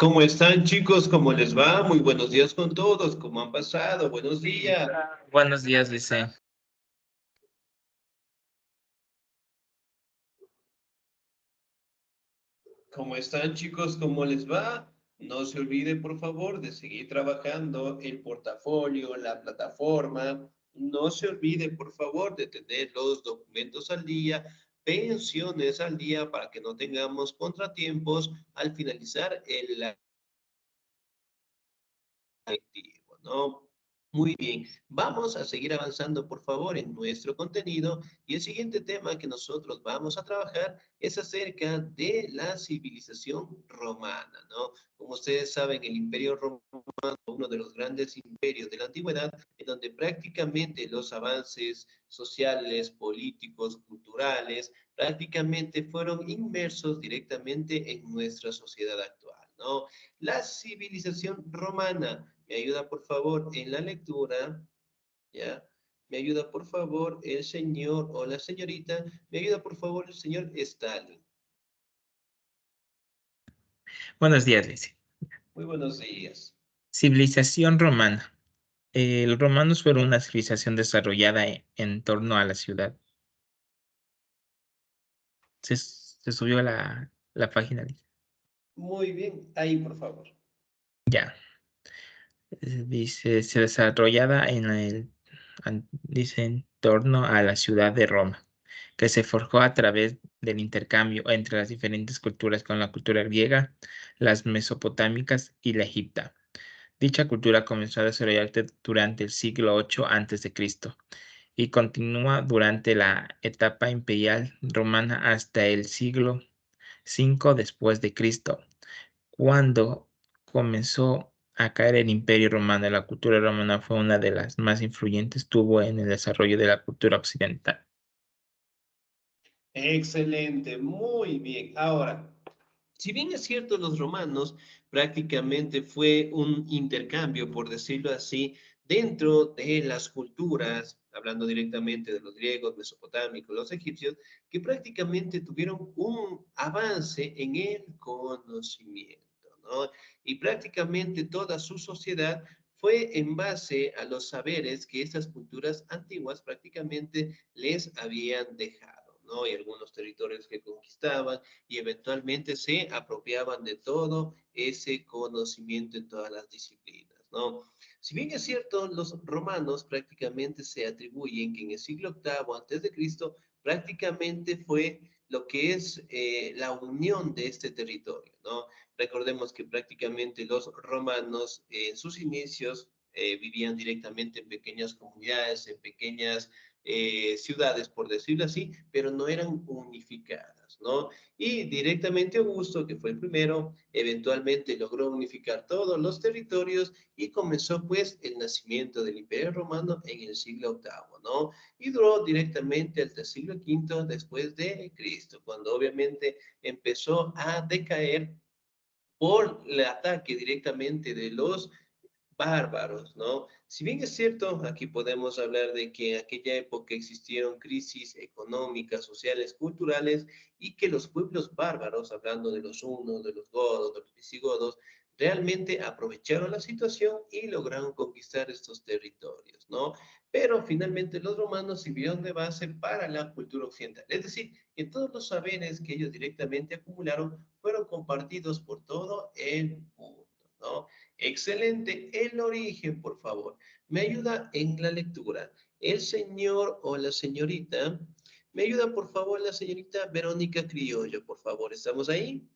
¿Cómo están, chicos? ¿Cómo les va? Muy buenos días con todos. ¿Cómo han pasado? Buenos días. Buenos días, Lice. ¿Cómo están, chicos? ¿Cómo les va? No se olvide, por favor, de seguir trabajando el portafolio, la plataforma. No se olvide, por favor, de tener los documentos al día, pensiones al día, para que no tengamos contratiempos al finalizar el lectivo, ¿no? Muy bien, vamos a seguir avanzando, por favor, en nuestro contenido y el siguiente tema que nosotros vamos a trabajar es acerca de la civilización romana, ¿no? Como ustedes saben, el Imperio Romano fue uno de los grandes imperios de la antigüedad, en donde prácticamente los avances sociales, políticos, culturales, prácticamente fueron inmersos directamente en nuestra sociedad actual, ¿no? La civilización romana. Me ayuda, por favor, en la lectura, ¿ya? Me ayuda, por favor, el señor o la señorita. Me ayuda, por favor, el señor Stalin. Buenos días, Lice. Muy buenos días. Civilización romana. Los romanos fueron una civilización desarrollada en torno a la ciudad. Se subió a la página, Lice. Muy bien, ahí, por favor. Ya. Dice, se desarrollada dice, en torno a la ciudad de Roma, que se forjó a través del intercambio entre las diferentes culturas con la cultura griega, las mesopotámicas y la egipta. Dicha cultura comenzó a desarrollarse durante el siglo VIII a.C. y continúa durante la etapa imperial romana hasta el siglo V después de Cristo, cuando comenzó a caer el Imperio Romano. La cultura romana fue una de las más influyentes tuvo en el desarrollo de la cultura occidental. Excelente, muy bien. Ahora, si bien es cierto, los romanos prácticamente fue un intercambio, por decirlo así, dentro de las culturas, hablando directamente de los griegos, mesopotámicos, los egipcios, que prácticamente tuvieron un avance en el conocimiento, ¿no? Y prácticamente toda su sociedad fue en base a los saberes que estas culturas antiguas prácticamente les habían dejado, ¿no? Y algunos territorios que conquistaban y eventualmente se apropiaban de todo ese conocimiento en todas las disciplinas, ¿no? Si bien es cierto, los romanos prácticamente se atribuyen que en el siglo VIII antes de Cristo prácticamente fue lo que es la unión de este territorio, ¿no? Recordemos que prácticamente los romanos en sus inicios vivían directamente en pequeñas comunidades, en pequeñas ciudades, por decirlo así, pero no eran unificadas, ¿no? Y directamente Augusto, que fue el primero, eventualmente logró unificar todos los territorios y comenzó pues el nacimiento del Imperio Romano en el siglo VIII, ¿no? Y duró directamente hasta el siglo V después de Cristo, cuando obviamente empezó a decaer por el ataque directamente de los bárbaros, ¿no? Si bien es cierto, aquí podemos hablar de que en aquella época existieron crisis económicas, sociales, culturales, y que los pueblos bárbaros, hablando de los hunos, de los godos, de los visigodos, realmente aprovecharon la situación y lograron conquistar estos territorios, ¿no? Pero finalmente los romanos sirvieron de base para la cultura occidental. Es decir, que todos los saberes que ellos directamente acumularon fueron compartidos por todo el mundo, ¿no? Excelente. El origen, por favor. Me ayuda en la lectura. El señor o la señorita. Me ayuda, por favor, la señorita Verónica Criollo, por favor. ¿Estamos ahí?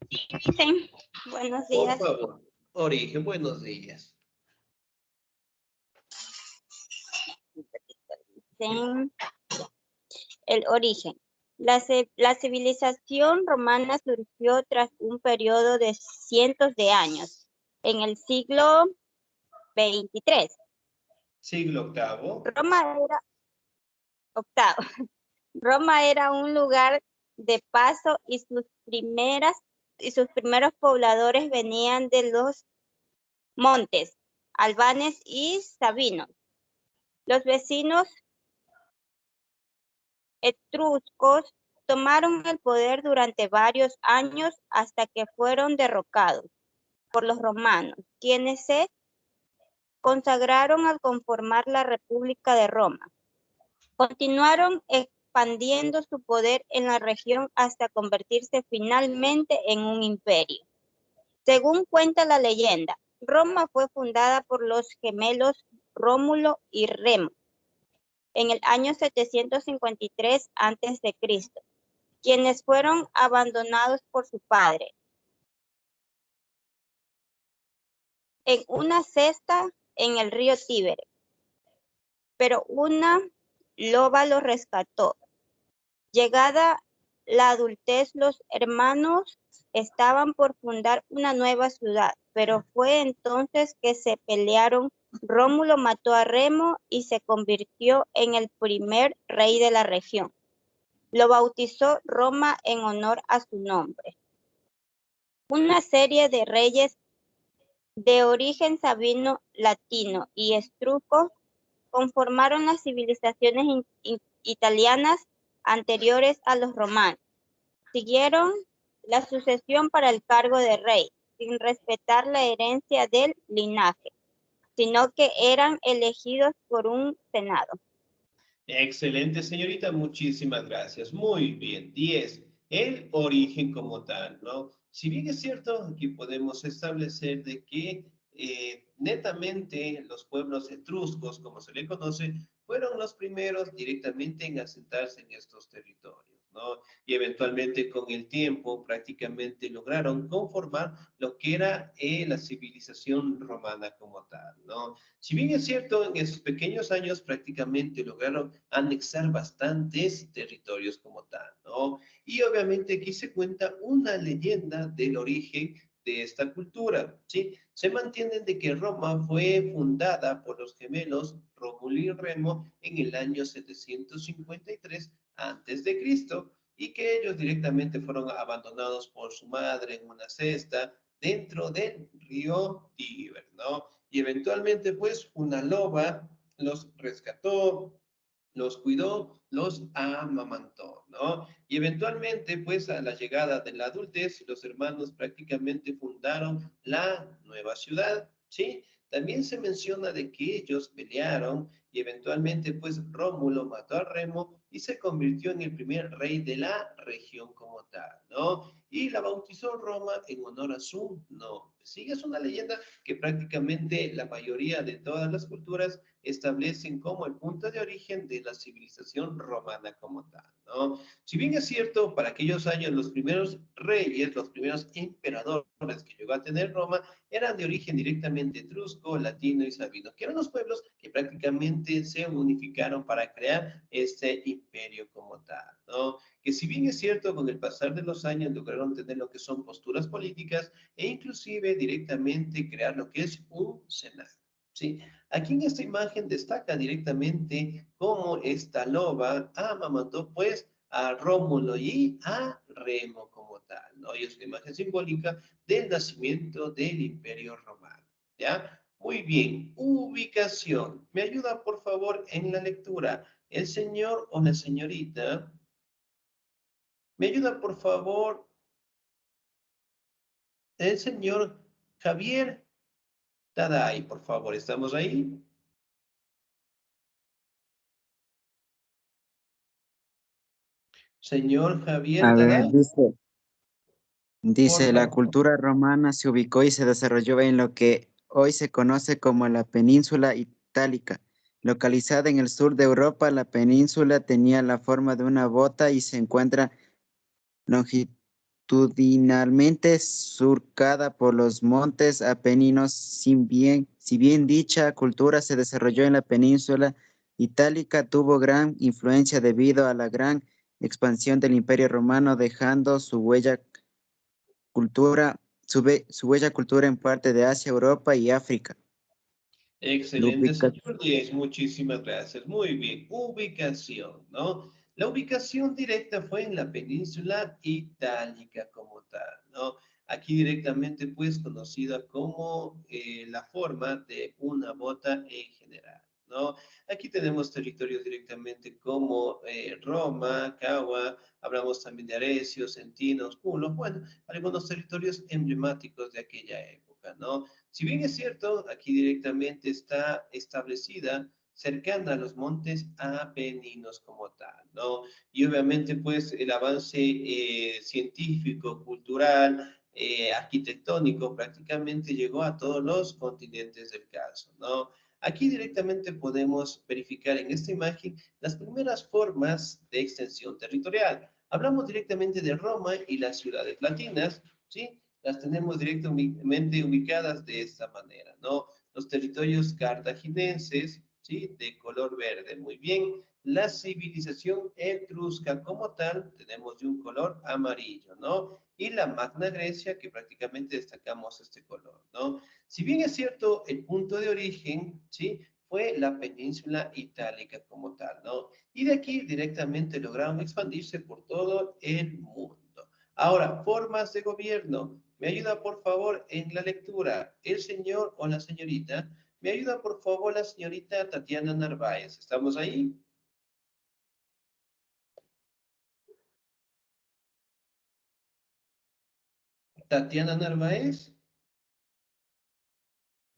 Sí, buenos Por días. favor. Origen, buenos días. Sí, el origen. La civilización romana surgió tras un periodo de cientos de años, en el siglo XXIII. Siglo octavo. Octavo. Roma era un lugar de paso y sus primeros pobladores venían de los montes, albanes y sabinos. Los vecinos etruscos tomaron el poder durante varios años hasta que fueron derrocados por los romanos, quienes se consagraron al conformar la República de Roma. Continuaron expandiendo su poder en la región hasta convertirse finalmente en un imperio. Según cuenta la leyenda, Roma fue fundada por los gemelos Rómulo y Remo en el año 753 a.C., quienes fueron abandonados por su padre en una cesta en el río Tíber, pero una loba los rescató. Llegada la adultez, los hermanos estaban por fundar una nueva ciudad, pero fue entonces que se pelearon. Rómulo mató a Remo y se convirtió en el primer rey de la región. Lo bautizó Roma en honor a su nombre. Una serie de reyes de origen sabino, latino y etrusco conformaron las civilizaciones italianas anteriores a los romanos. Siguieron la sucesión para el cargo de rey, sin respetar la herencia del linaje, sino que eran elegidos por un senado. Excelente, señorita, muchísimas gracias. Muy bien, 10. El origen como tal, ¿no? Si bien es cierto, aquí podemos establecer de que netamente los pueblos etruscos, como se le conoce, fueron los primeros directamente en asentarse en estos territorios, ¿no? Y eventualmente con el tiempo prácticamente lograron conformar lo que era la civilización romana como tal, ¿no? Si bien es cierto, en esos pequeños años prácticamente lograron anexar bastantes territorios como tal, ¿no? Y obviamente aquí se cuenta una leyenda del origen de esta cultura, ¿sí? Se mantiene de que Roma fue fundada por los gemelos Rómulo y Remo en el año 753 antes de Cristo y que ellos directamente fueron abandonados por su madre en una cesta dentro del río Tíber, ¿no? Y eventualmente, pues, una loba los rescató, los cuidó, los amamantó, ¿no? Y eventualmente, pues, a la llegada de la adultez, los hermanos prácticamente fundaron la nueva ciudad, ¿sí? También se menciona de que ellos pelearon y eventualmente, pues, Rómulo mató a Remo y se convirtió en el primer rey de la región como tal, ¿no? Y la bautizó Roma en honor a su nombre. Sí, es una leyenda que prácticamente la mayoría de todas las culturas establecen como el punto de origen de la civilización romana como tal, ¿no? Si bien es cierto, para aquellos años los primeros reyes, los primeros emperadores que llegó a tener Roma, eran de origen directamente etrusco, latino y sabino, que eran los pueblos que prácticamente se unificaron para crear este imperio como tal, ¿no? Que si bien es cierto, con el pasar de los años lograron tener lo que son posturas políticas e inclusive directamente crear lo que es un senado, ¿sí? Aquí en esta imagen destaca directamente cómo esta loba amamantó pues a Rómulo y a Remo como tal, ¿no? Y es una imagen simbólica del nacimiento del Imperio Romano, ¿ya? Muy bien, ubicación. ¿Me ayuda por favor en la lectura el señor o la señorita? ¿Me ayuda por favor el señor Javier Taday, por favor? ¿Estamos ahí? Señor Javier A ver, Taday, por dice, la favor. cultura romana se ubicó y se desarrolló en lo que hoy se conoce como la península itálica. Localizada en el sur de Europa, la península tenía la forma de una bota y se encuentra longitudinalmente surcada por los montes Apeninos. Si bien dicha cultura se desarrolló en la península itálica, tuvo gran influencia debido a la gran expansión del Imperio Romano, dejando su huella cultura en parte de Asia, Europa y África. Excelente, Duplica- señor Díez, muchísimas gracias. Muy bien, ubicación, ¿no? La ubicación directa fue en la península itálica como tal, ¿no? Aquí directamente, pues, conocida como la forma de una bota en general, ¿no? Aquí tenemos territorios directamente como Roma, Cagua, hablamos también de Aresios, Centinos, Pulos, bueno, algunos territorios emblemáticos de aquella época, ¿no? Si bien es cierto, aquí directamente está establecida cercana a los montes Apeninos como tal, ¿no? Y obviamente, pues, el avance científico, cultural, arquitectónico prácticamente llegó a todos los continentes del caso, ¿no? Aquí directamente podemos verificar en esta imagen las primeras formas de extensión territorial. Hablamos directamente de Roma y las ciudades latinas, ¿sí? Las tenemos directamente ubicadas de esta manera, ¿no? Los territorios cartaginenses, ¿sí? De color verde, muy bien. La civilización etrusca como tal, tenemos de un color amarillo, ¿no? Y la Magna Grecia, que prácticamente destacamos este color, ¿no? Si bien es cierto, el punto de origen, ¿sí? Fue la península itálica como tal, ¿no? Y de aquí directamente lograron expandirse por todo el mundo. Ahora, formas de gobierno. ¿Me ayuda por favor en la lectura el señor o la señorita? ¿Me ayuda por favor la señorita Tatiana Narváez? ¿Estamos ahí? Tatiana Narváez.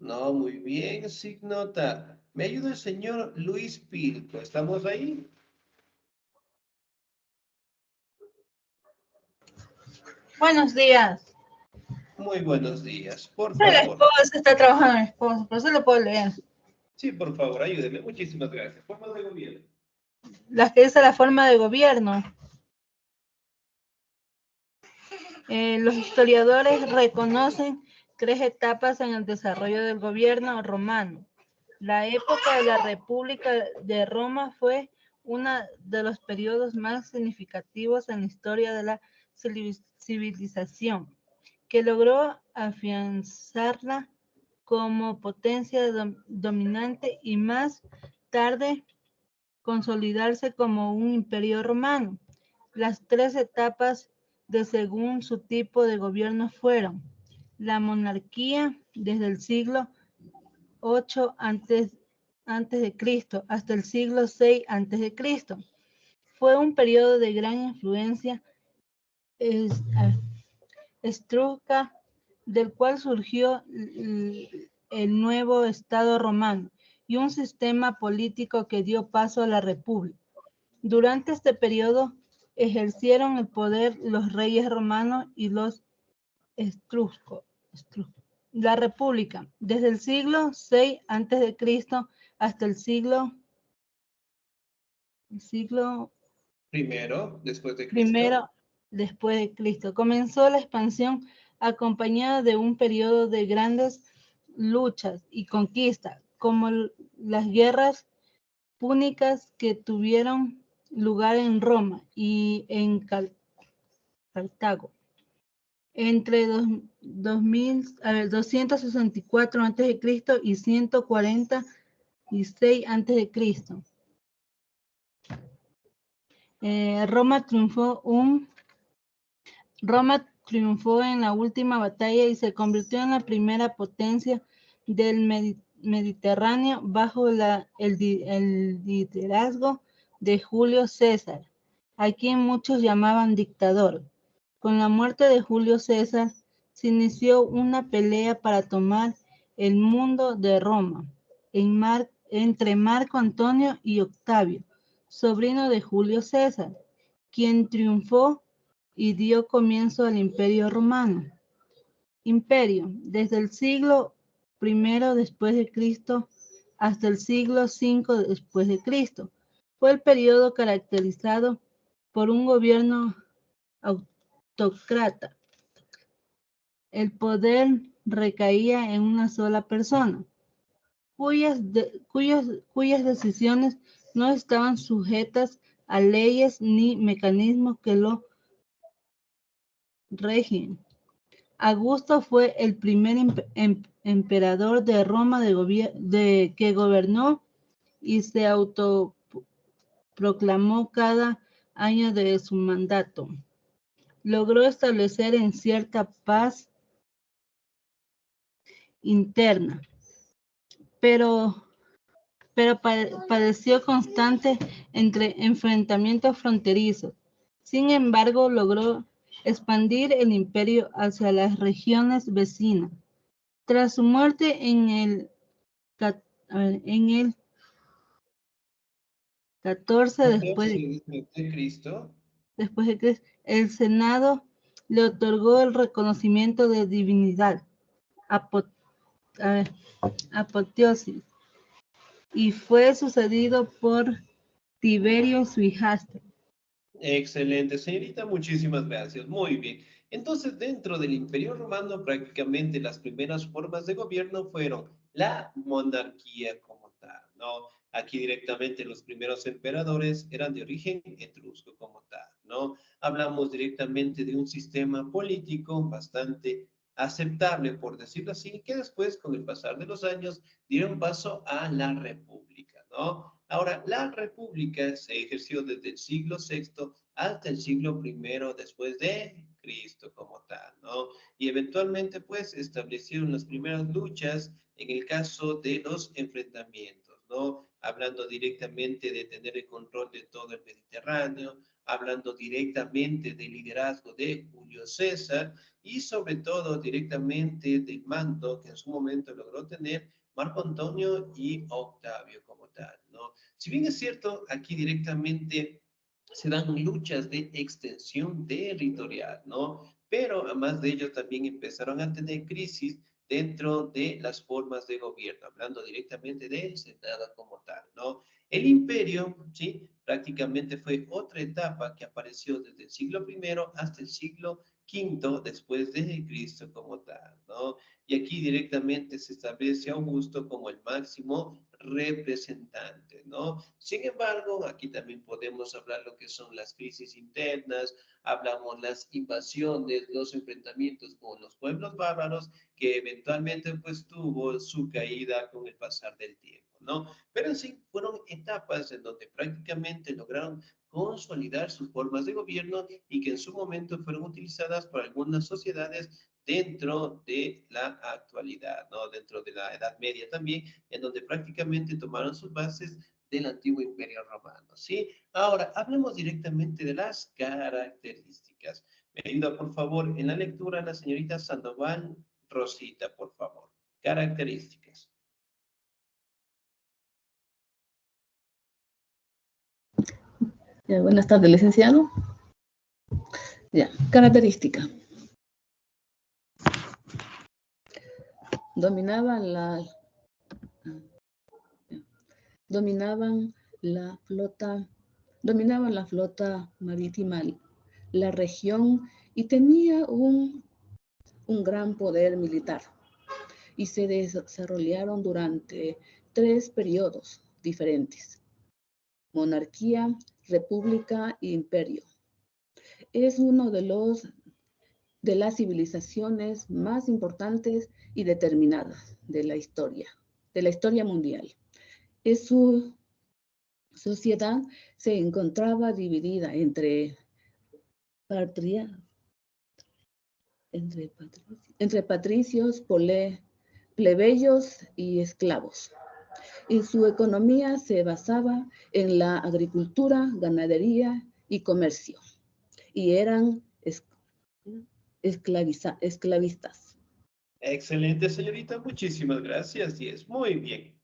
No, muy bien, Signota. ¿Me ayuda el señor Luis Pilco? ¿Estamos ahí? Buenos días. Muy buenos días, por El favor. esposo está trabajando el esposo, por eso lo puedo leer. Sí, por favor, ayúdeme. Muchísimas gracias. Formas de gobierno. Las que dice la forma de gobierno. Los historiadores reconocen 3 etapas en el desarrollo del gobierno romano. La época de la República de Roma fue uno de los periodos más significativos en la historia de la civilización, que logró afianzarla como potencia dominante y más tarde consolidarse como un imperio romano. Las 3 etapas de según su tipo de gobierno fueron la monarquía desde el siglo 8 antes de Cristo hasta el siglo 6 antes de Cristo. Fue un periodo de gran influencia etrusca, del cual surgió el nuevo Estado romano y un sistema político que dio paso a la República. Durante este periodo ejercieron el poder los reyes romanos y los etruscos. La República, desde el siglo 6 antes de Cristo hasta el siglo Primero, después de Cristo. primero después de Cristo. Comenzó la expansión acompañada de un periodo de grandes luchas y conquistas, como las guerras púnicas que tuvieron lugar en Roma y en Cartago. Entre 264 a.C. y 146 a.C. Roma triunfó en la última batalla y se convirtió en la primera potencia del Mediterráneo bajo el liderazgo de Julio César, a quien muchos llamaban dictador. Con la muerte de Julio César se inició una pelea para tomar el mundo de Roma entre Marco Antonio y Octavio, sobrino de Julio César, quien triunfó y dio comienzo al Imperio Romano. Imperio, desde el siglo I después de Cristo hasta el siglo V después de Cristo. Fue el periodo caracterizado por un gobierno autócrata. El poder recaía en una sola persona, cuyas decisiones no estaban sujetas a leyes ni mecanismos que lo regían. Augusto fue el primer emperador de Roma que gobernó y se autoproclamó cada año de su mandato. Logró establecer en cierta paz interna, pero pero padeció constante entre enfrentamientos fronterizos. Sin embargo, logró expandir el imperio hacia las regiones vecinas. Tras su muerte en el 14 después de Cristo. después de que el Senado le otorgó el reconocimiento de divinidad, apoteosis, y fue sucedido por Tiberio, su hijastro. Excelente, señorita, muchísimas gracias. Muy bien. Entonces, dentro del Imperio Romano, prácticamente las primeras formas de gobierno fueron la monarquía como tal, ¿no? Aquí directamente los primeros emperadores eran de origen etrusco como tal, ¿no? Hablamos directamente de un sistema político bastante aceptable, por decirlo así, que después, con el pasar de los años, dieron paso a la república, ¿no? Ahora, la república se ejerció desde el siglo VI hasta el siglo I después de Cristo como tal, ¿no? Y eventualmente, pues, establecieron las primeras luchas en el caso de los enfrentamientos, ¿no? Hablando directamente de tener el control de todo el Mediterráneo, hablando directamente del liderazgo de Julio César y sobre todo directamente del mando que en su momento logró tener Marco Antonio y Octavio como tal, ¿no? Si bien es cierto, aquí directamente se dan luchas de extensión territorial, ¿no? Pero además de ello también empezaron a tener crisis dentro de las formas de gobierno, hablando directamente del Senado como tal, ¿no? El imperio, ¿sí? Prácticamente fue otra etapa que apareció desde el siglo I hasta el siglo V después de Cristo como tal, ¿no? Y aquí directamente se establece a Augusto como el máximo representante, ¿no? Sin embargo, aquí también podemos hablar lo que son las crisis internas, hablamos las invasiones, los enfrentamientos con los pueblos bárbaros, que eventualmente pues tuvo su caída con el pasar del tiempo, ¿no? Pero en sí fueron etapas en donde prácticamente lograron consolidar sus formas de gobierno y que en su momento fueron utilizadas por algunas sociedades dentro de la actualidad, ¿no? Dentro de la Edad Media también, en donde prácticamente tomaron sus bases del antiguo Imperio Romano, ¿sí? Ahora, hablemos directamente de las características. Me ayuda, por favor, en la lectura la señorita Sandoval Rosita, por favor. Características. Ya, buenas tardes, licenciado. Ya, característica. Dominaban la flota marítima, la región, y tenía un gran poder militar. Y se desarrollaron durante 3 periodos diferentes: monarquía, república e imperio. Es uno de las civilizaciones más importantes y determinadas de la historia mundial. Su sociedad se encontraba dividida entre patricios, plebeyos y esclavos. Y su economía se basaba en la agricultura, ganadería y comercio. Y eran esclavistas. Excelente, señorita. Muchísimas gracias. Y es muy bien.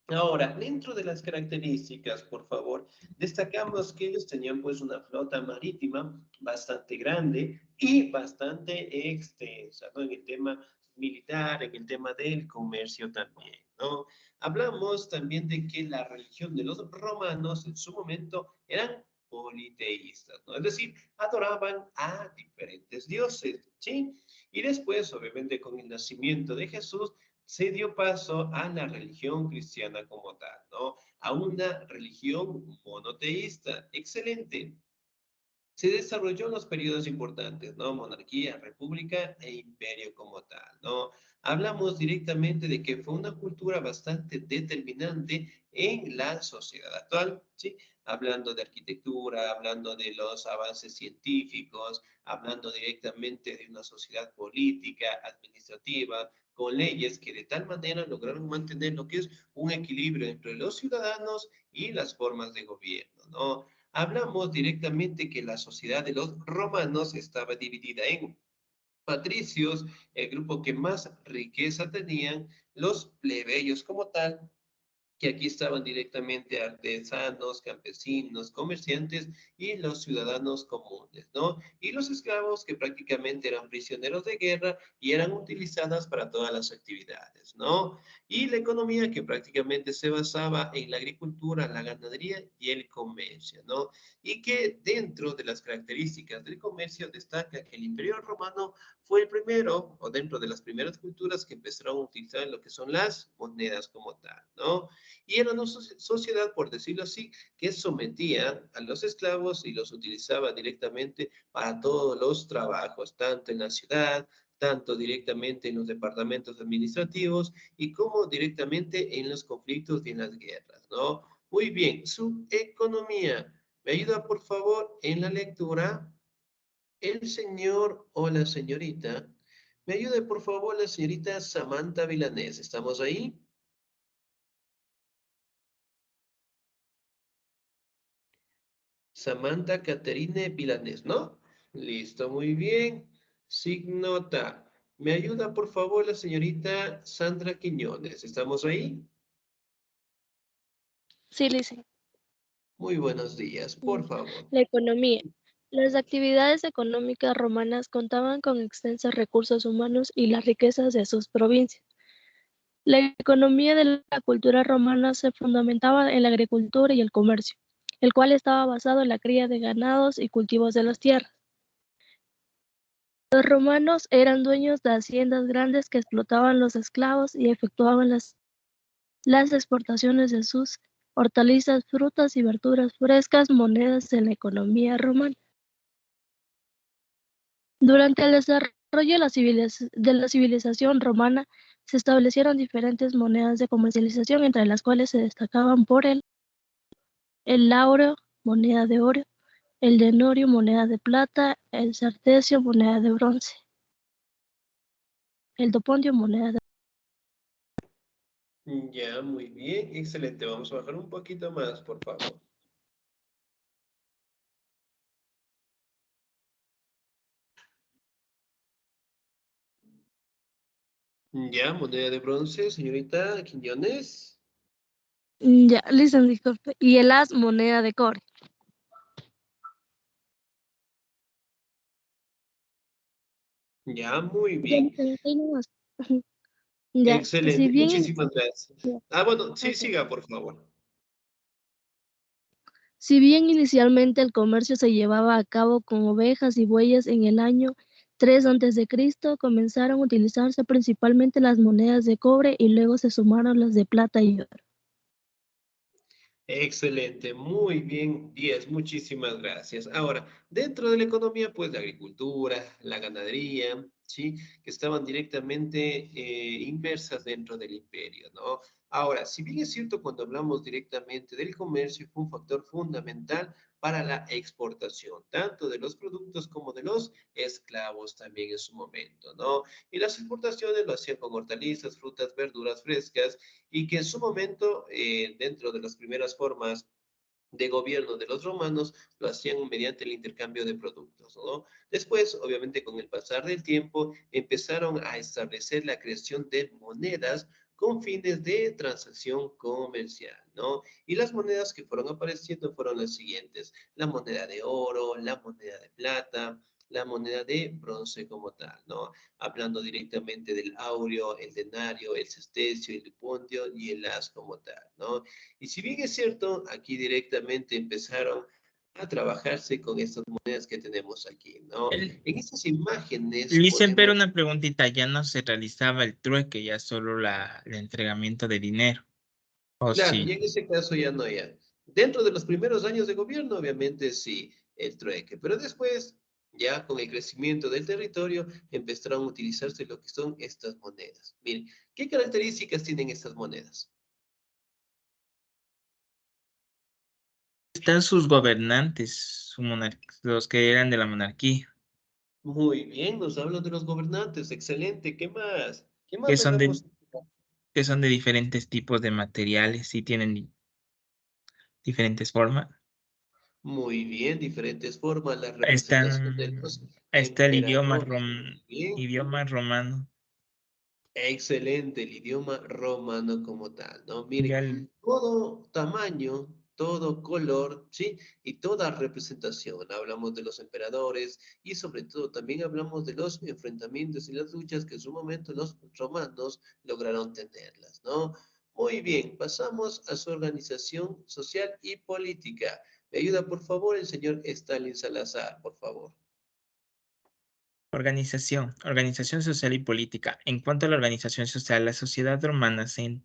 Ahora, dentro de las características, por favor, destacamos que ellos tenían pues una flota marítima bastante grande y bastante extensa, ¿no? En el tema militar, en el tema del comercio también, ¿no? Hablamos también de que la religión de los romanos en su momento eran politeístas, ¿no? Es decir, adoraban a diferentes dioses, ¿sí? Y después, obviamente, con el nacimiento de Jesús, se dio paso a la religión cristiana como tal, ¿no? A una religión monoteísta. Excelente. Se desarrolló en los periodos importantes, ¿no? Monarquía, república e imperio como tal, ¿no? Hablamos directamente de que fue una cultura bastante determinante en la sociedad actual, ¿sí? Hablando de arquitectura, hablando de los avances científicos, hablando directamente de una sociedad política, administrativa, con leyes que de tal manera lograron mantener lo que es un equilibrio entre los ciudadanos y las formas de gobierno, ¿no? Hablamos directamente que la sociedad de los romanos estaba dividida en patricios, el grupo que más riqueza tenían, los plebeyos como tal, que aquí estaban directamente artesanos, campesinos, comerciantes y los ciudadanos comunes, ¿no? Y los esclavos que prácticamente eran prisioneros de guerra y eran utilizadas para todas las actividades, ¿no? Y la economía que prácticamente se basaba en la agricultura, la ganadería y el comercio, ¿no? Y que dentro de las características del comercio destaca que el Imperio Romano fue el primero, o dentro de las primeras culturas que empezaron a utilizar lo que son las monedas como tal, ¿no? Y era una sociedad, por decirlo así, que sometía a los esclavos y los utilizaba directamente para todos los trabajos, tanto en la ciudad, tanto directamente en los departamentos administrativos y como directamente en los conflictos y en las guerras, ¿no? Muy bien, su economía. ¿Me ayuda, por favor, en la lectura? El señor o la señorita. ¿Me ayuda, por favor, la señorita Samantha Vilanés? ¿Estamos ahí? Samantha Caterine Vilanés, ¿no? Listo, muy bien. Signota. ¿Me ayuda, por favor, la señorita Sandra Quiñones? ¿Estamos ahí? Sí, Lice. Muy buenos días, por favor. La economía. Las actividades económicas romanas contaban con extensos recursos humanos y las riquezas de sus provincias. La economía de la cultura romana se fundamentaba en la agricultura y el comercio, el cual estaba basado en la cría de ganados y cultivos de las tierras. Los romanos eran dueños de haciendas grandes que explotaban los esclavos y efectuaban las exportaciones de sus hortalizas, frutas y verduras frescas, monedas en la economía romana. Durante el desarrollo de la civilización romana se establecieron diferentes monedas de comercialización, entre las cuales se destacaban por el áureo, moneda de oro, el denorio, moneda de plata, el sertecio, moneda de bronce, el topondio, moneda de... Ya, muy bien, excelente. Vamos a bajar un poquito más, por favor. Ya, moneda de bronce, señorita Quiñones. Ya, listo, disculpe. Y el as, moneda de cobre. Ya, muy bien. Ya, si Excelente, bien, muchísimas gracias. Ah, bueno, sí, ok. siga, por favor. Si bien inicialmente el comercio se llevaba a cabo con ovejas y bueyes, en el año 3 a.C. comenzaron a utilizarse principalmente las monedas de cobre y luego se sumaron las de plata y oro. Excelente, muy bien, 10, muchísimas gracias. Ahora, dentro de la economía, pues la agricultura, la ganadería, ¿sí? Que estaban directamente inmersas dentro del imperio, ¿no? Ahora, si bien es cierto, cuando hablamos directamente del comercio, fue un factor fundamental para la exportación, tanto de los productos como de los esclavos también en su momento, ¿no? Y las exportaciones lo hacían con hortalizas, frutas, verduras frescas, y que en su momento, dentro de las primeras formas de gobierno de los romanos, lo hacían mediante el intercambio de productos, ¿no? Después, obviamente, con el pasar del tiempo, empezaron a establecer la creación de monedas con fines de transacción comercial, ¿no? Y las monedas que fueron apareciendo fueron las siguientes: la moneda de oro, la moneda de plata, la moneda de bronce como tal, ¿no? Hablando directamente del áureo, el denario, el sestecio, el lipondio y el as como tal, ¿no? Y si bien es cierto, aquí directamente empezaron a trabajarse con estas monedas que tenemos aquí, ¿no? En estas imágenes Licen, pero podemos... una preguntita, ya no se realizaba el trueque, ya solo el entregamiento de dinero. ¿O Claro, y sí? en ese caso ya no ya. Dentro de los primeros años de gobierno, obviamente sí, el trueque, pero después, ya con el crecimiento del territorio, empezaron a utilizarse lo que son estas monedas. Miren, ¿qué características tienen estas monedas? Están sus gobernantes, los que eran de la monarquía. Muy bien, nos hablan de los gobernantes, excelente, ¿qué más? ¿Qué que más son logramos? de diferentes tipos de materiales y tienen diferentes formas. Muy bien, diferentes formas, la representación de los Está el emperadores. Muy bien. idioma romano. Excelente, el idioma romano como tal, ¿no? Ya Miren, todo tamaño, todo color, ¿sí? Y toda representación. Hablamos de los emperadores y sobre todo también hablamos de los enfrentamientos y las luchas que en su momento los romanos lograron tenerlas, ¿no? Muy bien, pasamos a su organización social y política. ¿Me ayuda, por favor, el señor Stalin Salazar, por favor? Organización social y política. En cuanto a la organización social, la sociedad romana se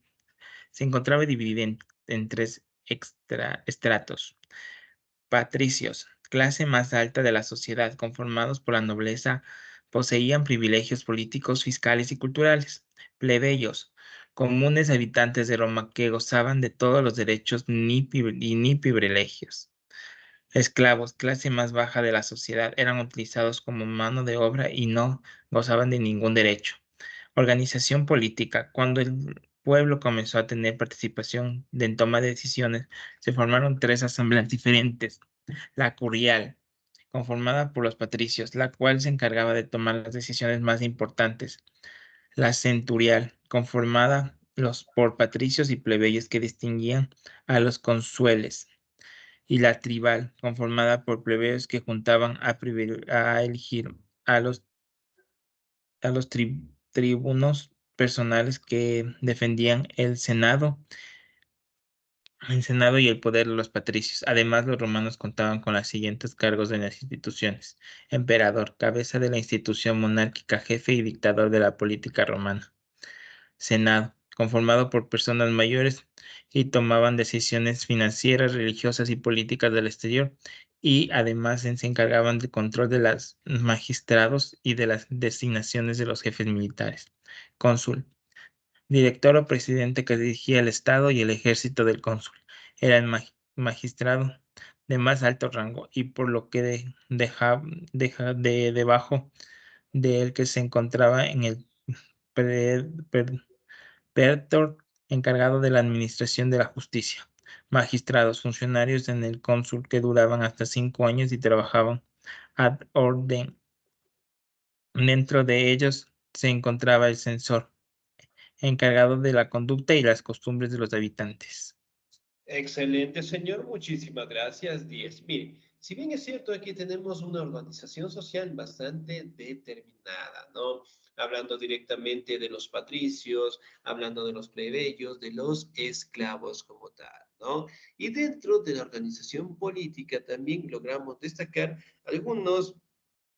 encontraba dividida en tres estratos. Patricios, clase más alta de la sociedad, conformados por la nobleza, poseían privilegios políticos, fiscales y culturales. Plebeyos, comunes habitantes de Roma que gozaban de todos los derechos ni privilegios. Esclavos, clase más baja de la sociedad, eran utilizados como mano de obra y no gozaban de ningún derecho. Organización política. Cuando el pueblo comenzó a tener participación en toma de decisiones, se formaron tres asambleas diferentes. La curial, conformada por los patricios, la cual se encargaba de tomar las decisiones más importantes. La centurial, conformada por patricios y plebeyos que distinguían a los consueles. Y la tribal, conformada por plebeyos que juntaban a elegir a los tribunos personales que defendían el Senado y el poder de los patricios. Además, los romanos contaban con los siguientes cargos de las instituciones: emperador, cabeza de la institución monárquica, jefe y dictador de la política romana. Senado, conformado por personas mayores y tomaban decisiones financieras, religiosas y políticas del exterior, y además se encargaban del control de los magistrados y de las designaciones de los jefes militares. Cónsul, director o presidente que dirigía el Estado y el ejército del cónsul. Era el magistrado de más alto rango y por lo que debajo de él que se encontraba en el Praetor, encargado de la administración de la justicia. Magistrados, funcionarios en el cónsul que duraban hasta 5 años y trabajaban ad orden. Dentro de ellos se encontraba el censor, encargado de la conducta y las costumbres de los habitantes. Excelente, señor. Muchísimas gracias. 10. Mire, si bien es cierto, aquí tenemos una organización social bastante determinada, ¿no? Hablando directamente de los patricios, hablando de los plebeyos, de los esclavos como tal, ¿no? Y dentro de la organización política también logramos destacar algunos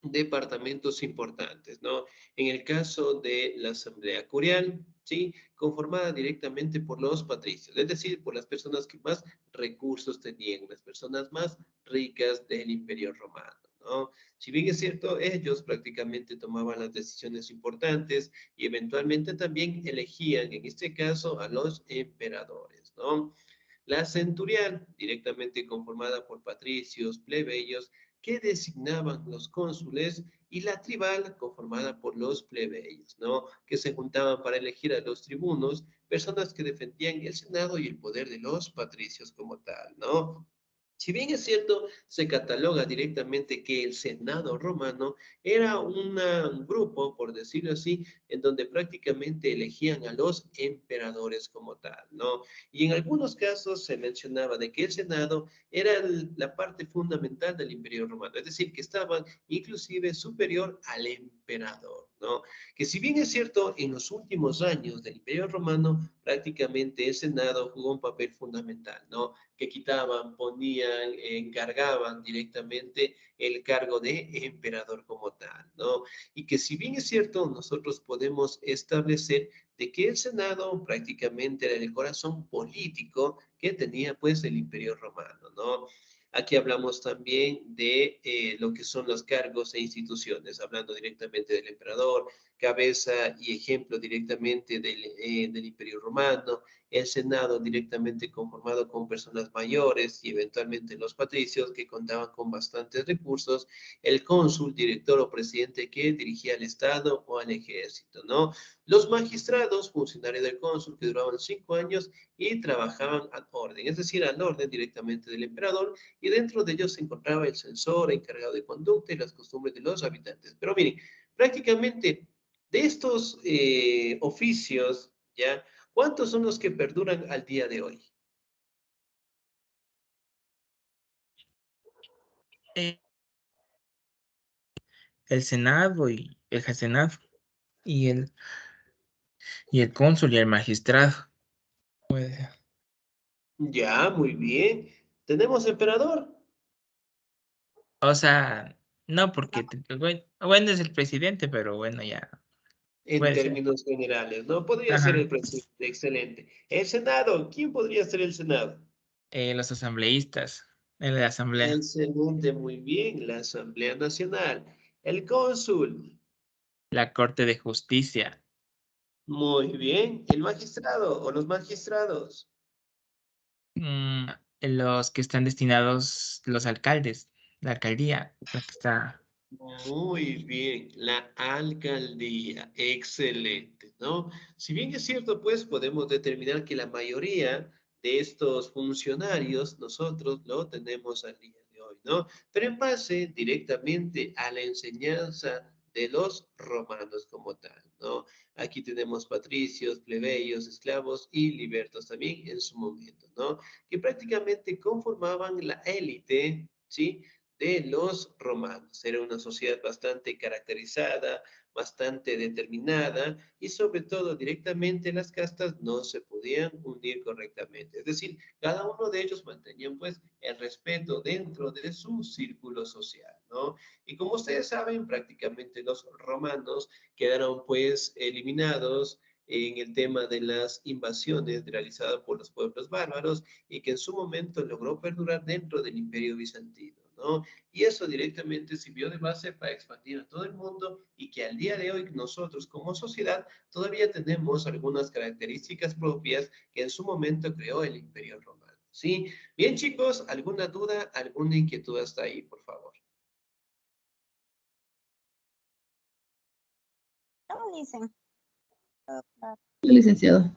departamentos importantes, ¿no? En el caso de la Asamblea Curial, ¿sí? Conformada directamente por los patricios, es decir, por las personas que más recursos tenían, las personas más ricas del Imperio Romano, ¿no? Si bien es cierto, ellos prácticamente tomaban las decisiones importantes y eventualmente también elegían, en este caso, a los emperadores, ¿no? La centurial, directamente conformada por patricios, plebeyos, que designaban los cónsules, y la tribal, conformada por los plebeyos, ¿no? Que se juntaban para elegir a los tribunos, personas que defendían el Senado y el poder de los patricios como tal, ¿no? Si bien es cierto, se cataloga directamente que el Senado romano era un grupo, por decirlo así, en donde prácticamente elegían a los emperadores como tal, ¿no? Y en algunos casos se mencionaba de que el Senado era la parte fundamental del Imperio Romano, es decir, que estaba inclusive superior al emperador, ¿no? Que si bien es cierto, en los últimos años del Imperio Romano, prácticamente el Senado jugó un papel fundamental, ¿no? Que quitaban, ponían, encargaban directamente el cargo de emperador como tal, ¿no? Y que si bien es cierto, nosotros podemos establecer de que el Senado prácticamente era el corazón político que tenía pues el Imperio Romano, ¿no? Aquí hablamos también de lo que son los cargos e instituciones, hablando directamente del emperador, cabeza y ejemplo directamente del Imperio Romano, el Senado directamente conformado con personas mayores y eventualmente los patricios que contaban con bastantes recursos, el cónsul, director o presidente que dirigía al Estado o al ejército, ¿no? Los magistrados, funcionarios del cónsul que duraban 5 años y trabajaban al orden, es decir, al orden directamente del emperador, y dentro de ellos se encontraba el censor encargado de conducta y las costumbres de los habitantes. Pero miren, prácticamente de estos oficios, ¿ya? ¿Cuántos son los que perduran al día de hoy? Eh, El Senado y el Senado y el cónsul y el magistrado. Pues, Ya, muy bien. ¿Tenemos emperador? o sea, no porque, bueno, es el presidente, pero bueno, ya En puede ser. términos generales, ¿no? Podría ser Ajá. el presidente, excelente. El Senado, ¿quién podría ser el Senado? Los asambleístas en la asamblea. Excelente, muy bien. La Asamblea Nacional. El cónsul, La Corte de Justicia. muy bien. El magistrado o los magistrados. Mm, los que están destinados, los alcaldes, la alcaldía, la que está. Muy bien, la alcaldía, excelente, ¿no? Si bien es cierto, pues podemos determinar que la mayoría de estos funcionarios nosotros lo tenemos al día de hoy, ¿no? Pero en base directamente a la enseñanza de los romanos como tal, ¿no? Aquí tenemos patricios, plebeyos, esclavos y libertos también en su momento, ¿no? Que prácticamente conformaban la élite, ¿sí? De los romanos. Era una sociedad bastante caracterizada, bastante determinada y sobre todo directamente las castas no se podían unir correctamente. Es decir, cada uno de ellos mantenían pues el respeto dentro de su círculo social, ¿no? Y como ustedes saben, prácticamente los romanos quedaron pues eliminados en el tema de las invasiones realizadas por los pueblos bárbaros y que en su momento logró perdurar dentro del Imperio Bizantino, ¿no? Y eso directamente sirvió de base para expandir a todo el mundo y que al día de hoy nosotros como sociedad todavía tenemos algunas características propias que en su momento creó el Imperio Romano, ¿sí? Bien, chicos, ¿alguna duda, alguna inquietud hasta ahí, por favor? No, dicen. Licenciado.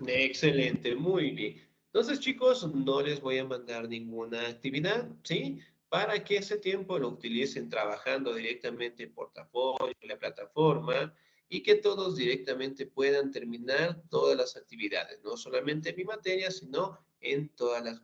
Excelente, muy bien. Entonces, chicos, no les voy a mandar ninguna actividad, ¿sí? Para que ese tiempo lo utilicen trabajando directamente en portafolio, en la plataforma, y que todos directamente puedan terminar todas las actividades, no solamente en mi materia, sino en todas las materias.